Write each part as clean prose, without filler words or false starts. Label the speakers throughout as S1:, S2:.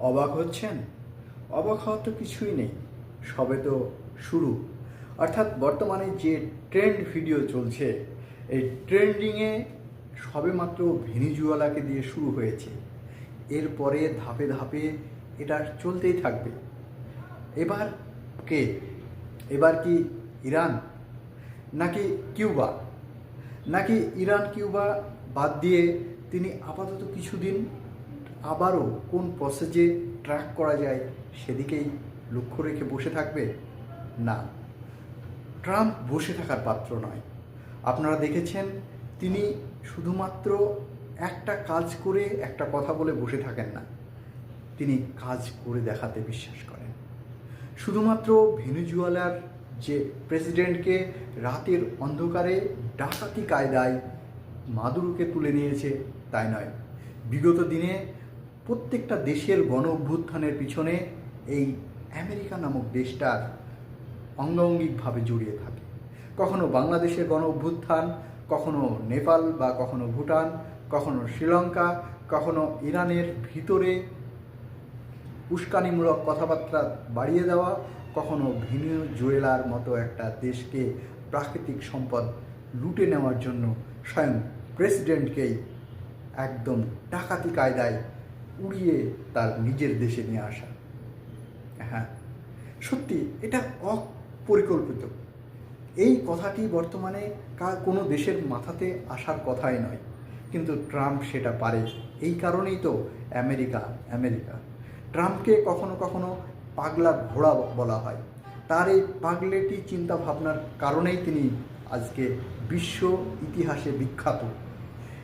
S1: অবাক হচ্ছেন? অবাক হওয়ার তো কিছুই নেই, সবে তো শুরু। অর্থাৎ বর্তমানে যে ট্রেন্ড ভিডিও চলছে, এই ট্রেন্ডিংয়ে সবেমাত্র ভেনিজুয়েলাকে দিয়ে শুরু হয়েছে। এরপরে ধাপে ধাপে এটা চলতেই থাকবে। এবার কে? এবার কি ইরান, নাকি কিউবা? নাকি ইরান কিউবা বাদ দিয়ে তিনি আপাতত কিছুদিন আবারও কোন প্রসেসে ট্র্যাক করা যায় সেদিকেই লক্ষ্য রেখে বসে থাকবে? না, ট্রাম্প বসে থাকার পাত্র নয়। আপনারা দেখেছেন, তিনি শুধুমাত্র একটা কাজ করে একটা কথা বলে বসে থাকেন না, তিনি কাজ করে দেখাতে বিশ্বাস করেন। শুধুমাত্র ভেনেজুয়েলার যে প্রেসিডেন্টকে রাতের অন্ধকারে ডাকাতি কায়দায় মাদুরোকে তুলে নিয়েছে তাই নয়, বিগত দিনে প্রত্যেকটা দেশের গণ অভ্যুত্থানের পিছনে এই আমেরিকা নামক দেশটার অঙ্গাঙ্গিকভাবে জড়িয়ে থাকে। কখনো বাংলাদেশের গণ অভ্যুত্থান, কখনো নেপাল বা কখনো ভুটান, কখনো শ্রীলঙ্কা, কখনো ইরানের ভিতরে উস্কানিমূলক কথাবার্তা বাড়িয়ে দেওয়া, কখনো ভেনেজুয়েলার মতো একটা দেশকে প্রাকৃতিক সম্পদ লুটে নেওয়ার জন্য স্বয়ং প্রেসিডেন্টকেই একদম ডাকাতি কায়দায় উড়িয়ে তার নিজের দেশে নিয়ে আসা। হ্যাঁ, সত্যি এটা অপরিকল্পিত। এই কথাটি বর্তমানে কোনো দেশের মাথাতে আসার কথাই নয়, কিন্তু ট্রাম্প সেটা পারে। এই কারণেই তো আমেরিকা আমেরিকা। ট্রাম্পকে কখনো কখনো পাগলা ঘোড়া বলা হয়। তার এই পাগলেটি চিন্তা ভাবনার কারণেই তিনি আজকে বিশ্ব ইতিহাসে বিখ্যাত।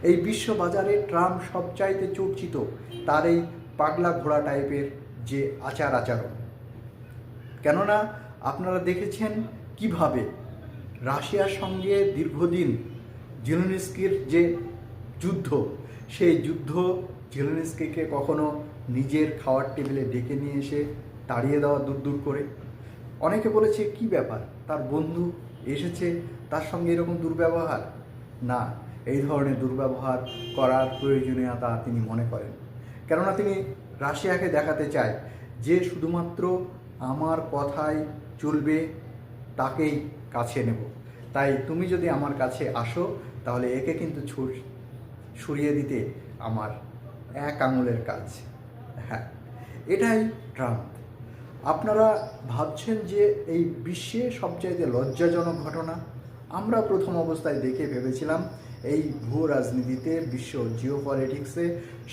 S1: এই বিশ্ব বাজারে ট্রাম্প সবচাইতে চর্চিত তার এই পাগলা ঘোড়া টাইপের যে আচরণ। কেননা আপনারা দেখেছেন কিভাবে রাশিয়ার সঙ্গে দীর্ঘদিন জেলেনস্কির যে যুদ্ধ, সেই যুদ্ধ জেলেনস্কিকে কখনো নিজের খাওয়ার টেবিলে ডেকে নিয়ে এসে তাড়িয়ে দেওয়া দূর দূর করে। অনেকে বলেছে কি ব্যাপার, তার বন্ধু এসেছে, তার সঙ্গে এরকম দুর্ব্যবহার? না, এই ধরনের দুর্ব্যবহার করার প্রয়োজনীয়তা তিনি মনে করেন। কেননা তিনি রাশিয়াকে দেখাতে চায় যে শুধুমাত্র আমার কথাই চলবে, তাকেই কাছে নেব। তাই তুমি যদি আমার কাছে আসো তাহলে একে কিন্তু সরিয়ে দিতে আমার এক আঙুলের কাজ। হ্যাঁ, এটাই ট্রাম্প। আপনারা ভাবছেন যে এই বিশ্বে সবচাইতে লজ্জাজনক ঘটনা? আমরা প্রথম অবস্থায় দেখে ভেবেছিলাম এই ভূ রাজনীতিতে, বিশ্ব জিও পলিটিক্সে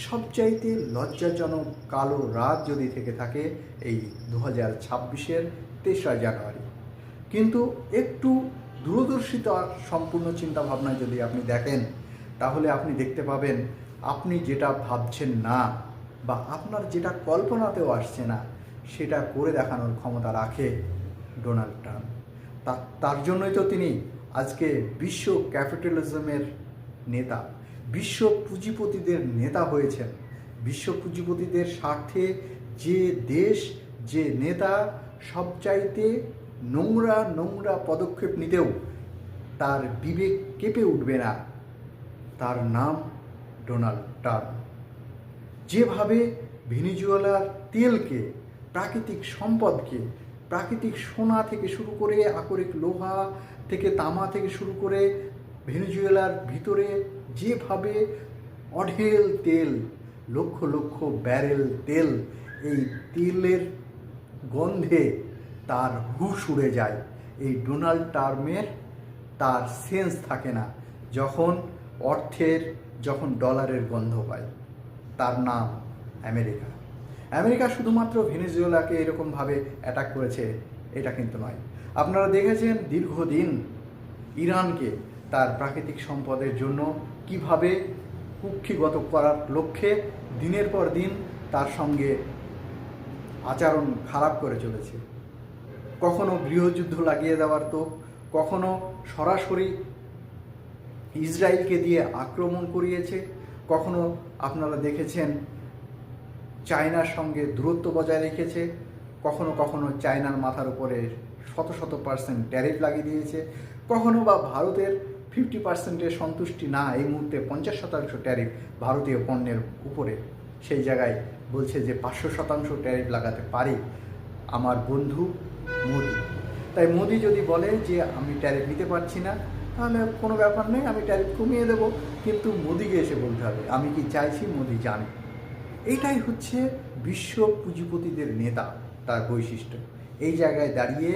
S1: সবচাইতে লজ্জাজনক কালো রাত যদি থেকে থাকে এই 2026-এর 3রা জানুয়ারি। কিন্তু একটু দূরদর্শিতা সম্পূর্ণ চিন্তাভাবনায় যদি আপনি দেখেন, তাহলে আপনি দেখতে পাবেন আপনি যেটা ভাবছেন না বা আপনার যেটা কল্পনাতেও আসছে না, সেটা করে দেখানোর ক্ষমতা রাখে ডোনাল্ড ট্রাম্প। তার জন্যই তো তিনি আজকে বিশ্ব ক্যাপিটালিজমের নেতা, বিশ্ব পুঁজিপতিদের নেতা হয়েছেন। বিশ্ব পুঁজিপতিদের স্বার্থে যে দেশ, যে নেতা সবচাইতে নোংরা নোংরা পদক্ষেপ নিতেও তার বিবেক কেঁপে উঠবে না, তার নাম ডোনাল্ড ট্রাম্প। যেভাবে ভেনেজুয়েলার তেলকে, প্রাকৃতিক সম্পদকে, প্রাকৃতিক সোনা থেকে শুরু করে আকরিক লোহা থেকে, তামা থেকে শুরু করে ভেনেজুয়েলার ভিতরে যেভাবে অঢেল তেল, লক্ষ লক্ষ ব্যারেল তেল, এই তেলের গন্ধে তার হুঁশ উড়ে যায়। এই ডোনাল্ড ট্রাম্পের তার সেন্স থাকে না যখন অর্থের, যখন ডলারের গন্ধ পায়। তার নাম আমেরিকা। আমেরিকা শুধুমাত্র ভেনেজুয়েলাকে এরকমভাবে অ্যাটাক করেছে এটা কিন্তু নয়। আপনারা দেখেছেন দীর্ঘদিন ইরানকে তার প্রাকৃতিক সম্পদের জন্য কিভাবে কুক্ষিগত করার লক্ষ্যে দিনের পর দিন তার সঙ্গে আচরণ খারাপ করে চলেছে। কখনো গৃহযুদ্ধ লাগিয়ে দেওয়ার তো, কখনো সরাসরি ইসরায়েলকে দিয়ে আক্রমণ করিয়েছে, কখনো আপনারা দেখেছেন চায়নার সঙ্গে দূরত্ব বজায় রেখেছে, কখনো কখনো চায়নার মাথার উপরে 100% ট্যারিফ লাগিয়ে দিয়েছে, কখনো বা ভারতের 50%-এর সন্তুষ্টি না, এই মুহূর্তে 50% ট্যারিফ ভারতীয় পণ্যের উপরে, সেই জায়গায় বলছে যে 500% ট্যারিফ লাগাতে পারে আমার বন্ধু মোদি। তাই মোদি যদি বলে যে আমি ট্যারিফ নিতে পারছি না, তাহলে কোনো ব্যাপার নেই, আমি ট্যারিফ কমিয়ে দেবো। কিন্তু মোদিকে এসে বলতে হবে আমি কি চাইছি, মোদি জানে। এইটাই হচ্ছে বিশ্ব পুঁজিপতিদের নেতা, তার বৈশিষ্ট্য। এই জায়গায় দাঁড়িয়ে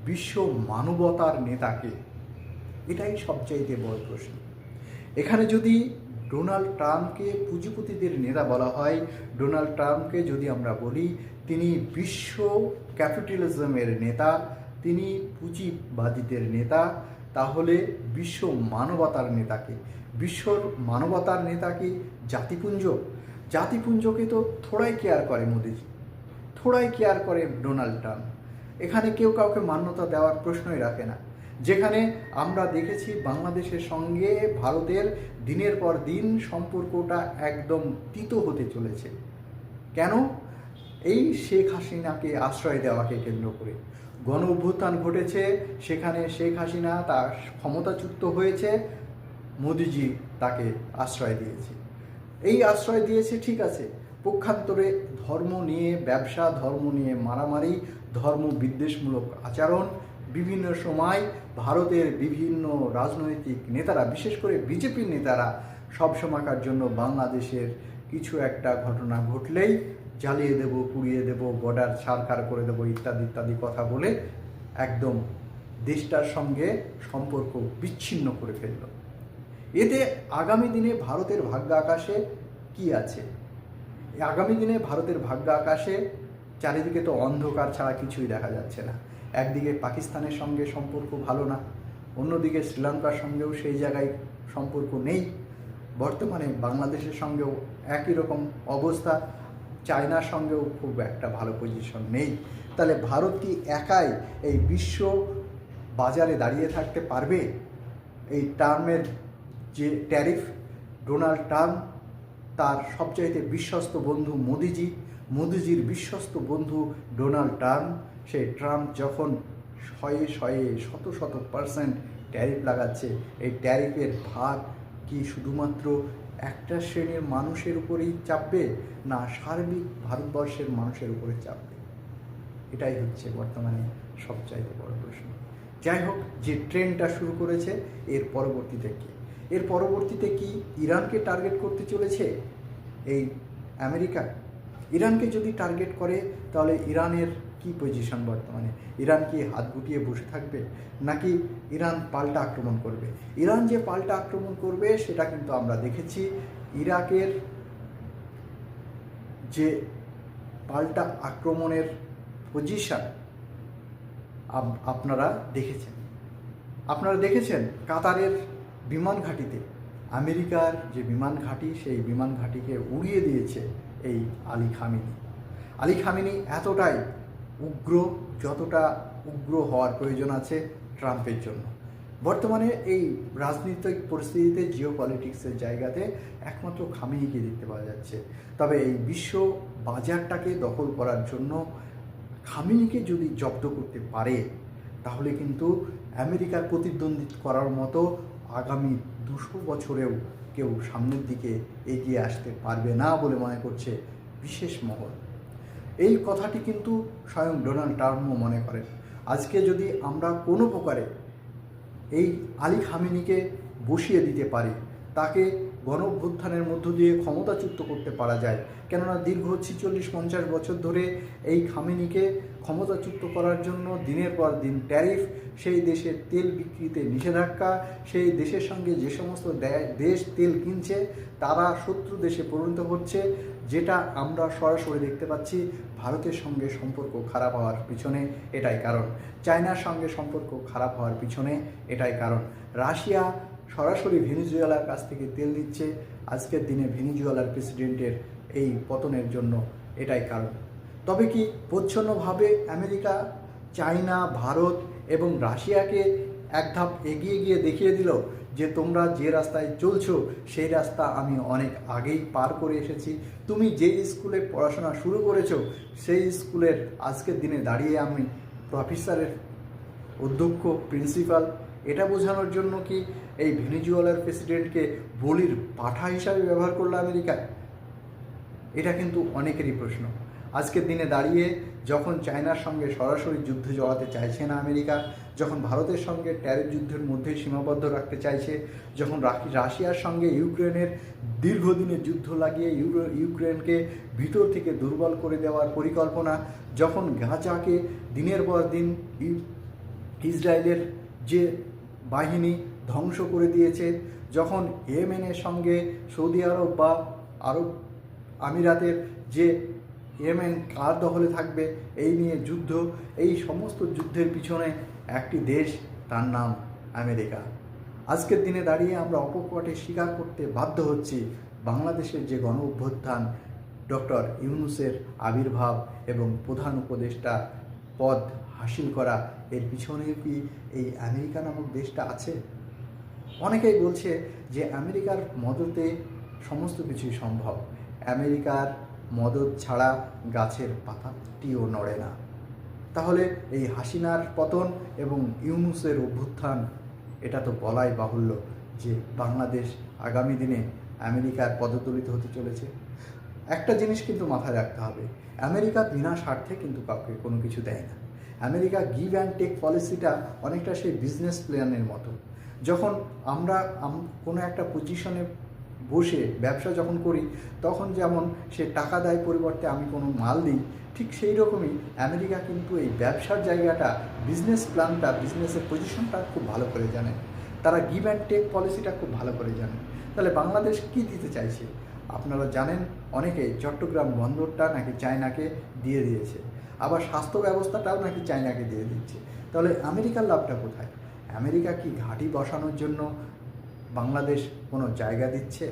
S1: বিশ্ব মানবতার নেতাকে, এটাই সবচাইতে বড় প্রশ্ন। এখানে যদি ডোনাল্ড ট্রাম্পকে পুঁজিপতিদের নেতা বলা হয়, ডোনাল্ড ট্রাম্পকে যদি আমরা বলি তিনি বিশ্ব ক্যাপিটালিজমের নেতা, তিনি পুঁজিবাদীদের নেতা, তাহলে বিশ্ব মানবতার নেতাকে, বিশ্বর মানবতার নেতাকে জাতিপুঞ্জ, জাতিপুঞ্জকে তো থোড়াই কেয়ার করে মোদিজি, থোড়াই কেয়ার করে ডোনাল্ড ট্রাম্প। এখানে কেউ কাউকে মান্যতা দেওয়ার প্রশ্নই রাখে না। যেখানে আমরা দেখেছি বাংলাদেশের সঙ্গে ভারতের দিনের পর দিন সম্পর্কটা একদম তিতো হতে চলেছে। কেন? এই শেখ হাসিনাকে আশ্রয় দেওয়াকে কেন্দ্র করে গণ অভ্যুত্থান ঘটেছে, সেখানে শেখ হাসিনা তার ক্ষমতাচ্যুত হয়েছে, মোদিজি তাকে আশ্রয় দিয়েছে। এই আশ্রয় দিয়েছে ঠিক আছে, পক্ষান্তরে ধর্ম নিয়ে ব্যবসা, ধর্ম নিয়ে মারামারি, ধর্ম বিদ্বেষমূলক আচরণ বিভিন্ন সময় ভারতের বিভিন্ন রাজনৈতিক নেতারা, বিশেষ করে বিজেপির নেতারা সব সময়কার জন্য বাংলাদেশের কিছু একটা ঘটনা ঘটলেই জ্বালিয়ে দেব, পুড়িয়ে দেব, বর্ডার ছাড়খাড় করে দেবো ইত্যাদি ইত্যাদি কথা বলে একদম দেশটার সঙ্গে সম্পর্ক বিচ্ছিন্ন করে ফেলল। এতে আগামী দিনে ভারতের ভাগ্য আকাশে কি আছে? আগামী দিনে ভারতের ভাগ্য আকাশে চারিদিকে তো অন্ধকার ছাড়া কিছুই দেখা যাচ্ছে না। একদিকে পাকিস্তানের সঙ্গে সম্পর্ক ভালো না, অন্যদিকে শ্রীলঙ্কার সঙ্গেও সেই জায়গায় সম্পর্ক নেই। বর্তমানে বাংলাদেশের সঙ্গেও একই রকম অবস্থা, চায়নার সঙ্গেও খুব একটা ভালো পজিশন নেই। তাহলে ভারত কি একাই এই বিশ্ব বাজারে দাঁড়িয়ে থাকতে পারবে? এই টার্মের যে ট্যারিফ, ডোনাল্ড ট্রাম্প তার সবচাইতে বিশ্বস্ত বন্ধু মোদিজি, মোদিজির বিশ্বস্ত বন্ধু ডোনাল্ড ট্রাম্প, সেই ট্রাম্প যখন শয়ে শয়ে শত শত % ট্যারিফ লাগাচ্ছে, এই ট্যারিফের ভার কি শুধুমাত্র একটা শ্রেণীর মানুষের উপরেই চাপবে, না সার্বিক ভারতবর্ষের মানুষের উপরে চাপবে? এটাই হচ্ছে বর্তমানে সবচাইতে বড় প্রশ্ন। যাই হোক, যে ট্রেন্ডটা শুরু করেছে, এর পরবর্তীতে কি? এর পরবর্তীতে কি ইরানকে টার্গেট করতে চলেছে এই আমেরিকা? ইরানকে যদি টার্গেট করে তাহলে ইরানের কি পজিশন বর্তমানে? ইরান কি হাত গুটিয়ে বসে থাকবে, নাকি ইরান পাল্টা আক্রমণ করবে? ইরান যে পাল্টা আক্রমণ করবে সেটা কিন্তু আমরা দেখেছি। ইরাকের যে পাল্টা আক্রমণের পজিশন আপনারা দেখেছেন কাতারের বিমান ঘাঁটিতে আমেরিকার যে বিমান ঘাঁটি, সেই বিমান ঘাঁটিকে উড়িয়ে দিয়েছে এই আলী খামেনি। আলী খামেনি এতটাই উগ্র যতটা উগ্র হওয়ার প্রয়োজন আছে ট্রাম্পের জন্য। বর্তমানে এই রাজনৈতিক পরিস্থিতিতে, জিও পলিটিক্সের জায়গাতে একমাত্র খামেনিকে দেখতে পাওয়া যাচ্ছে। তবে এই বিশ্ব বাজারটাকে দখল করার জন্য খামেনিকে যদি জব্দ করতে পারে, তাহলে কিন্তু আমেরিকার প্রতিদ্বন্দ্বী করার মতো আগামী 200 বছরেও কেউ সামনের দিকে এগিয়ে আসতে পারবে না বলে মনে করছে বিশেষ মহল। এই কথাটি কিন্তু স্বয়ং ডোনাল্ড ট্রাম্পও মনে করেন। আজকে যদি আমরা কোনো প্রকারে এই আলী খামেনিকে বসিয়ে দিতে পারি, তাকে গণ অভ্যুত্থানের মধ্য দিয়ে ক্ষমতাচ্যুত করতে পারা যায়। কেননা দীর্ঘ 46-50 বছর ধরে এই খামেনিকে ক্ষমতাচ্যুত করার জন্য দিনের পর দিন ট্যারিফ, সেই দেশের তেল বিক্রিতে নিষেধাজ্ঞা, সেই দেশের সঙ্গে যে সমস্ত দেশ তেল কিনছে তারা শত্রু দেশে পরিণত হচ্ছে, যেটা আমরা সরাসরি দেখতে পাচ্ছি। ভারতের সঙ্গে সম্পর্ক খারাপ হওয়ার পিছনে এটাই কারণ, চায়নার সঙ্গে সম্পর্ক খারাপ হওয়ার পিছনে এটাই কারণ, রাশিয়া সরাসরি ভেনেজুয়েলার কাছ থেকে তেল দিচ্ছে। আজকের দিনে ভেনেজুয়েলার প্রেসিডেন্টের এই পতনের জন্য এটাই কারণ। তবে কি প্রচ্ছন্নভাবে আমেরিকা, চায়না, ভারত এবং রাশিয়াকে এক ধাপ এগিয়ে গিয়ে দেখিয়ে দিল যে তোমরা যে রাস্তায় চলছো সেই রাস্তা আমি অনেক আগেই পার করে এসেছি। তুমি যে স্কুলে পড়াশোনা শুরু করেছো সেই স্কুলের আজকের দিনে দাঁড়িয়ে আমি প্রফেসরের, অধ্যক্ষ, প্রিন্সিপাল। এটা বোঝানোর জন্য কি এই ভেনেজুয়েলার প্রেসিডেন্টকে বলির পাঠা হিসাবে ব্যবহার করলো আমেরিকা? এটা কিন্তু অনেকেরই প্রশ্ন। আজকের দিনে দাঁড়িয়ে যখন চায়নার সঙ্গে সরাসরি যুদ্ধে জড়াতে চাইছে না আমেরিকা, যখন ভারতের সঙ্গে ট্যারিফ যুদ্ধের মধ্যেই সীমাবদ্ধ রাখতে চাইছে, যখন রাশিয়ার সঙ্গে ইউক্রেনের দীর্ঘদিনের যুদ্ধ লাগিয়ে ইউক্রেনকে ভিতর থেকে দুর্বল করে দেওয়ার পরিকল্পনা, যখন গাজাকে দিনের পর দিন ইসরায়েলের যে বাহিনী ধ্বংস করে দিয়েছে, যখন ইয়েমেনের সঙ্গে সৌদি আরব বা আরব আমিরাতের যে ইয়েমেন কার দখলে থাকবে এই নিয়ে যুদ্ধ, এই সমস্ত যুদ্ধের পিছনে একটি দেশ, তার নাম আমেরিকা। আজকের দিনে দাঁড়িয়ে আমরা অকপটে স্বীকার করতে বাধ্য হচ্ছি বাংলাদেশের যে গণ অভ্যুত্থান, ডক্টর ইউনূসের আবির্ভাব এবং প্রধান উপদেষ্টা পদ হাসিল করা, এর পিছনে কি এই আমেরিকা নামক দেশটা আছে? অনেকেই বলছে যে আমেরিকার মদতে সমস্ত কিছুই সম্ভব, আমেরিকার মদত ছাড়া গাছের পাতাটিও নড়ে না। তাহলে এই হাসিনার পতন এবং ইউনূসের অভ্যুত্থান, এটা তো বলাই বাহুল্য যে বাংলাদেশ আগামী দিনে আমেরিকার পদতলিত হতে চলেছে। একটা জিনিস কিন্তু মাথায় রাখতে হবে, আমেরিকা বিনা স্বার্থে কিন্তু কাউকে কোনো কিছু দেয় না। আমেরিকা গিভ অ্যান্ড টেক পলিসিটা অনেকটা সেই বিজনেস প্ল্যানের মতো। যখন আমরা কোনো একটা পজিশনে বসে ব্যবসা যখন করি, তখন যেমন সে টাকা দেয় পরিবর্তে আমি কোনো মাল দিই, ঠিক সেই রকমই আমেরিকা কিন্তু এই ব্যবসার জায়গাটা, বিজনেস প্ল্যানটা, বিজনেসের পজিশনটা খুব ভালো করে জানে। তারা গিভ অ্যান্ড টেক পলিসিটা খুব ভালো করে জানে। তাহলে বাংলাদেশ কী দিতে চাইছে? আপনারা জানেন অনেকে চট্টগ্রাম বন্দরটা নাকি চায়নাকে দিয়ে দিয়েছে, আবার স্বাস্থ্য ব্যবস্থাটাও নাকি চায়নাকে দিয়ে দিচ্ছে। তাহলে আমেরিকার লাভটা কোথায়? আমেরিকা কি ঘাঁটি বসানোর জন্য বাংলাদেশ কোনো জায়গা দিচ্ছে?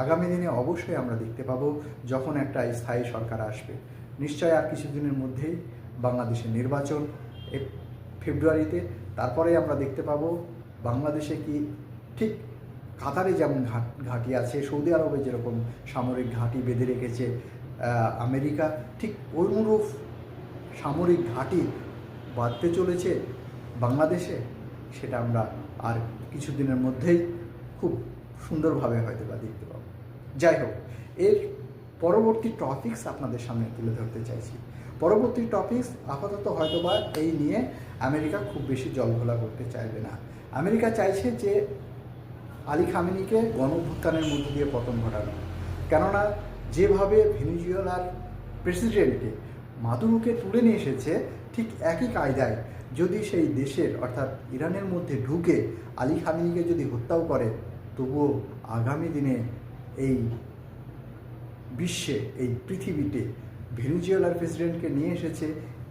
S1: আগামী দিনে অবশ্যই আমরা দেখতে পাবো যখন একটা স্থায়ী সরকার আসবে। নিশ্চয় আর কিছুদিনের মধ্যেই বাংলাদেশের নির্বাচন ফেব্রুয়ারিতে, তারপরে আমরা দেখতে পাবো বাংলাদেশে কি ঠিক কাতারে যেমন ঘাঁটি আছে, সৌদি আরবে যেরকম সামরিক ঘাঁটি বেঁধে রেখেছে আমেরিকা, ঠিক অনুরূপ সামরিক ঘাঁটি বাঁধতে চলেছে বাংলাদেশে। সেটা আমরা আর কিছুদিনের মধ্যেই খুব সুন্দরভাবে হয়তো বা দেখতে পাবো। যাই হোক, এর পরবর্তী টপিকস আপনাদের সামনে তুলে ধরতে চাইছি। পরবর্তী টপিকস আপাতত হয়তোবা এই নিয়ে আমেরিকা খুব বেশি জলঘোলা করতে চাইবে না। আমেরিকা চাইছে যে আলী খামেনিকে গণঅভ্যুত্থানের মধ্য দিয়ে পতন ঘটানো। কেননা যেভাবে ভেনেজুয়েলার প্রেসিডেন্টকে মাদুরোকে তুলে নিয়ে এসেছে, ঠিক একই কায়দায় যদি সেই দেশের অর্থাৎ ইরানের মধ্যে ঢুকে আলী খামেনিকে যদি হত্যাও করে, তবুও আগামী দিনে এই বিশ্বে, এই পৃথিবীতে ভেনেজুয়েলার প্রেসিডেন্টকে নিয়ে এসেছে,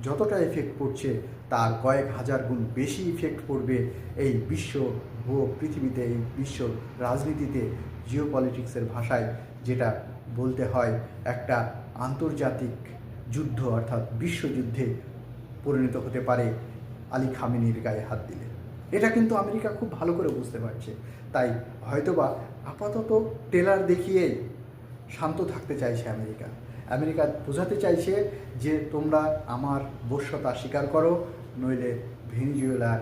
S1: যতটা এফেক্ট পড়ছে তার কয়েক হাজার গুণ বেশি ইফেক্ট পড়বে এই বিশ্ব পৃথিবীতে, এই বিশ্ব রাজনীতিতে, জিও পলিটিক্সের ভাষায় যেটা বলতে হয়, একটা আন্তর্জাতিক যুদ্ধ অর্থাৎ বিশ্বযুদ্ধে পরিণত হতে পারে আলী খামেনির গায়ে হাত দিলে। এটা কিন্তু আমেরিকা খুব ভালো করে বুঝতে পারছে। তাই হয়তোবা আপাতত টেলার দেখিয়েই শান্ত থাকতে চাইছে আমেরিকা। আমেরিকা বোঝাতে চাইছে যে তোমরা আমার বশ্যতা স্বীকার করো, নইলে ভেনেজুয়েলার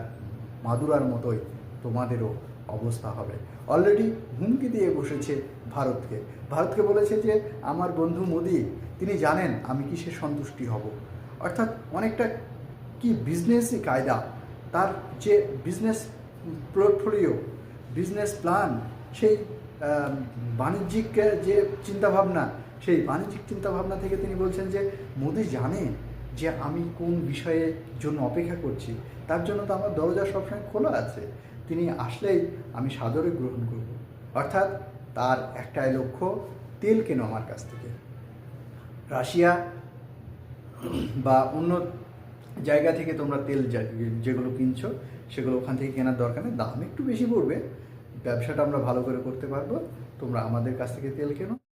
S1: মাদুরার মতোই তোমাদেরও অবস্থা হবে। অলরেডি হুমকি দিয়ে বসেছে ভারতকে। ভারতকে বলেছে যে আমার বন্ধু মোদি, তিনি জানেন আমি কিসে সন্তুষ্টি হব। অর্থাৎ অনেকটা কি বিজনেসই কায়দা, তার যে বিজনেস পোর্টফোলিও, বিজনেস প্ল্যান, সেই বাণিজ্যিক যে চিন্তাভাবনা, সেই বাণিজ্যিক চিন্তাভাবনা থেকে তিনি বলছেন যে মোদি জানে যে আমি কোন বিষয়ের জন্য অপেক্ষা করছি, তার জন্য তো আমার দরজা সবসময় খোলা আছে, তিনি আসলেই আমি সাদরে গ্রহণ করব। অর্থাৎ তার একটাই লক্ষ্য, তেল কেন আমার কাছ থেকে। রাশিয়া বা অন্য জায়গা থেকে তোমরা তেল যেগুলো কিনছো সেগুলো ওখান থেকে কেনার দরকার নেই, দাম একটু বেশি পড়বে, ব্যবসাটা আমরা ভালো করে করতে পারবো, তোমরা আমাদের কাছ থেকে তেল কেনো।